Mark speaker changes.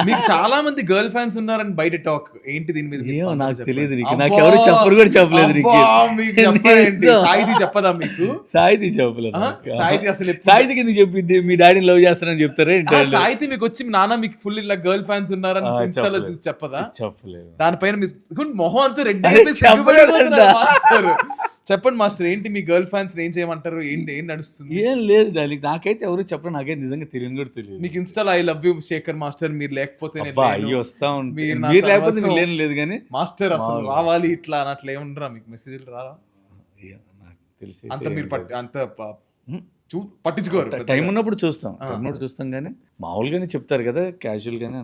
Speaker 1: మీకు చాలా మంది గర్ల్ ఫ్యాన్స్ ఉన్నారని బయట టాక్. ఏంటి దీని మీద మీ
Speaker 2: ఏమో
Speaker 1: స్పందన
Speaker 2: నాకు
Speaker 1: చెప్పండి?
Speaker 2: తెలియదు రికీ.
Speaker 1: అబ్బా!
Speaker 2: నాకెవరు చెప్పరు కూడా చెప్పలేదు
Speaker 1: అబ్బా!
Speaker 2: రికీ.
Speaker 1: మీకు చెప్పరేంటి?
Speaker 2: నిజం.
Speaker 1: సాయిది చెప్పదా మీకు?
Speaker 2: సాయితీ చెప్పలేదు
Speaker 1: ఆ?
Speaker 2: నాకు.
Speaker 1: సాయిది అసలు ఎప్పుడు
Speaker 2: సాయితీకి ఎందుకు చెప్పిద్ది? మీ డాడీని లవ్ చేస్తానని చెప్తారా ఏంటి వాళ్ళు?
Speaker 1: సాయితి మీకు వచ్చి నాన్న మీకు ఫుల్ ఇలా గర్ల్ ఫ్యాన్స్ ఉన్నారని ఇన్స్టాలో
Speaker 2: చెప్పలేదు.
Speaker 1: చూసి చెప్పదా?
Speaker 2: చెప్పలేదు.
Speaker 1: దానిపైన మీ మొహం అంతా రెడ్
Speaker 2: అరే
Speaker 1: అయిపోయి సిగ్గుపడిపోతున్నారు
Speaker 2: చెప్పలేదంట.
Speaker 1: మాస్టర్. చెప్పండి మాస్టర్, ఏంటి మీ గర్ల్ ఫ్యాన్స్ ఏం చేయమంటారు? ఏంటి ఏం నడుస్తుంది?
Speaker 2: ఏం లేదు డార్లింగ్. నాకైతే ఎవరు చెప్పరు. నాకైతే నిజంగా తెలియని కూడా తెలియదు.
Speaker 1: మీకు ఇన్స్టాలో I love you Shekhar master, మీరు లేకపోతే నేను
Speaker 2: అబ్బా
Speaker 1: లేను,
Speaker 2: అయ్యి వస్తా ఉంటాయి.
Speaker 1: మీరు నా
Speaker 2: మీరు లేకపోతే
Speaker 1: సర్వస్వం.
Speaker 2: నేను లేను లేదు కానీ
Speaker 1: మాస్టర్ అసలు
Speaker 2: మామూలుగా.
Speaker 1: రావాలి ఇట్లా అన్నట్లు ఏముండరా మీకు మెసేజ్లు రారా?
Speaker 2: నాకు తెలిసి
Speaker 1: అంత మీరు పట్టించుకోరు
Speaker 2: టైం ఉన్నప్పుడు చూస్తాం. టైం ఉన్నప్పుడు చూస్తాం కానీ మామూలుగానే చెప్తారు కదా క్యాజువల్ గానే